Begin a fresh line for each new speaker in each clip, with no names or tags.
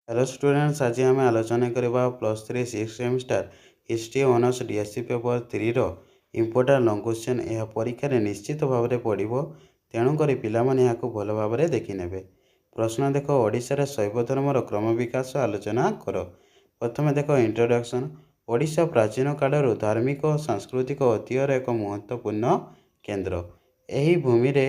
Hello students, आज आम आलोचना करवा +3 six semester history honours DSC paper 3 रो इम्पोर्टाट लॉन्ग क्वेश्चन यह परीक्षा रे निश्चित भाव में पड़ो। तेणुक पाने भल भाव में देखने। प्रश्न देख, ओडिशा शैव धर्मर क्रम विकास आलोचना कर। प्रथम देख इंट्रोडक्शन। ओडिशा प्राचीन कालर धार्मिक और सांस्कृतिक ऐतिह्यर एक महत्वपूर्ण केन्द्र। यही भूमि रे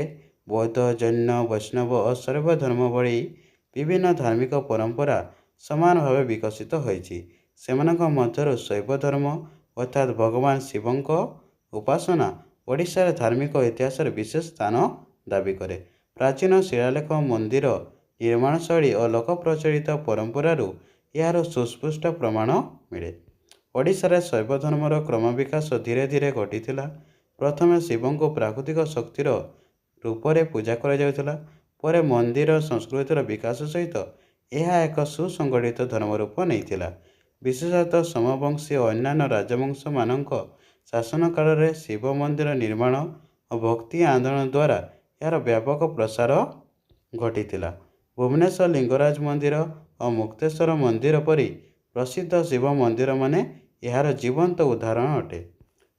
बौद्ध, जैन, वैष्णव और शैव धर्म भली विभिन्न धार्मिक परंपरा समान भाव विकसित होइछि। सेमानक मध्यरु शैव धर्म अर्थात भगवान शिवंक उपासना ओडिशार धार्मिक इतिहास विशेष स्थान दाबी करे। प्राचीन शिलालेख, मंदिर निर्माण शैली और लोक प्रचलित परंपरारु यार सुस्पष्ट प्रमाण मिले। ओडिशार शैव धर्मर क्रम विकास धीरे धीरे घटिथिला। प्रथमे शिवंक प्राकृतिक शक्तिर रूप में पूजा करा जाउथिला। परे मंदिर संस्कृतिर विकास सहित यह एक सुसंगठित धर्म रूप नहीं। विशेषतः सोमवंशी और अन्य राजवंश मानक शासन काल में शिव मंदिर निर्माण और भक्ति आंदोलन द्वारा यार व्यापक प्रसार घटीला। भुवनेश्वर लिंगराज मंदिर और मुक्तेश्वर मंदिर परी प्रसिद्ध शिव मंदिर माने यार जीवंत उदाहरण अटे।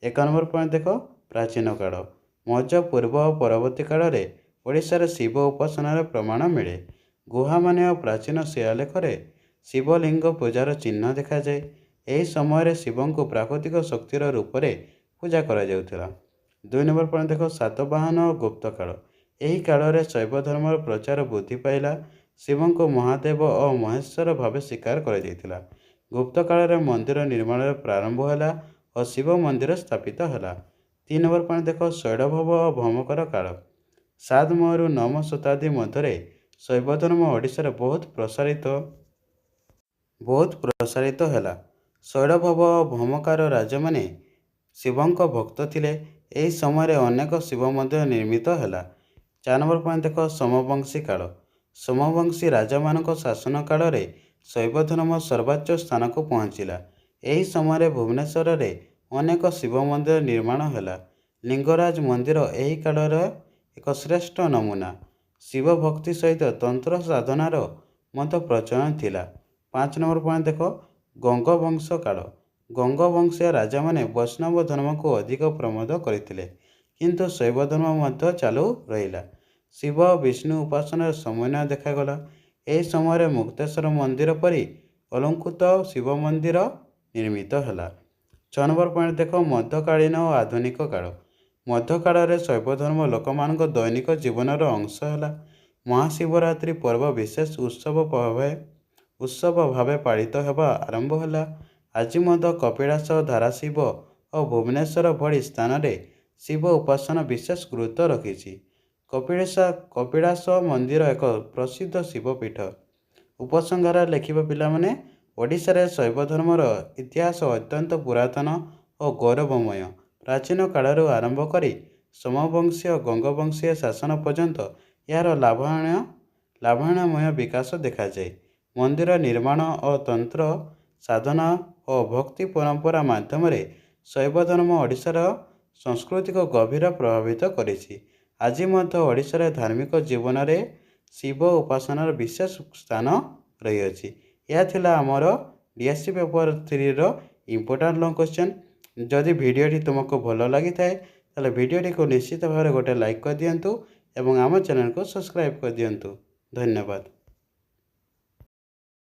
1 नंबर पॉइंट देख, प्राचीन काल। मौर्य पूर्व और परवर्ती काल में ओडिशार शिव उपासनार प्रमाण मिले। गुहा माने और प्राचीन शिलालेख शिवलिंग पूजार चिन्ह देखा जाए। यही समय शिवं को प्राकृतिक शक्तिर रूप में पूजा करा जाउथिला। 2 नंबर पॉइंट देख, सातवाहन और गुप्त काल। यही काल में शैव धर्म प्रचार वृद्धि पाइला। शिवं को महादेव और महेश्वर भाव स्वीकार करा जाइथिला। गुप्त काल में मंदिर निर्माण प्रारंभ होला और शिव मंदिर स्थापित होला। 3 नंबर पॉइंट देख, शैलभव और भौमकर काल। 7 रु 9 शताब्दी मध्य शैव धर्म ओडिशार बहुत प्रसारित है। शैलभव और भौमकार राजा माने शिवंक भक्त थिले। यही समय अनेक शिव मंदिर निर्मित है। 4 नंबर पॉइंट देख, सोमवंशी काल। सोमवंशी राजा मानक शासन काल में शैव धर्म सर्वोच्च स्थान को पहुँचला। यही समय भुवनेश्वर में अनेक शिव मंदिर निर्माण है। लिंगराज मंदिर यही कालर एक श्रेष्ठ नमूना। शिव भक्ति सहित तंत्र साधनार मत प्रचलन थिला। 5 नंबर पॉइंट देख, गंगवंश काल। गंगवंशीय राजा माने वैष्णव धर्म को अधिक प्रमोद करथिले, किंतु शैव धर्म मध्य चालू रहिला। शिव और विष्णु उपासनार समन्वय देखागला। यही समय मुक्तेश्वर मंदिर परी अलंकृत शिव मंदिर निर्मित है। 6 नंबर पॉइंट देख, मध्यकालीन और आधुनिक काल। मध्यकाल में शैव धर्म लोक दैनिक जीवनर अंश है। महाशिवरात्रि पर्व विशेष उत्सव भाव पालित होगा आरंभ है। आज कपिलास, धाराशिव और भुवनेश्वर भली स्थान में शिव उपासना विशेष गुरुत्व रखी। कपिलास मंदिर एक प्रसिद्ध शिवपीठ। उपसंहार लेखिबा पिलामाने ओडिशारे शैव धर्मर इतिहास अत्यंत पुरातन और गौरवमय। प्राचीन कालरू आरंभ करी सोमवंशी और गंगवंशीय शासन पर्यंत यार लाभान्यमय विकास देखा जाए। मंदिर निर्माण और तंत्र साधना और भक्ति परंपरा माध्यम शैव धर्म ओडिशार संस्कृति को गभीर प्रभावित करिछि। आज मध्य ओडिशार धार्मिक जीवन में शिव उपासनार विशेष स्थान रही अछि। यह थिला आमर डीएससी पेपर 3 रो इम्पोर्टाट लॉन्ग क्वेश्चन। जदि भिडियोटी तुमको भल लगी थाए ताले भिडियोटी को निश्चित भाव गोटे लाइक कर दियंतु एवं आम चैनल को सब्सक्राइब कर दियंतु। धन्यवाद।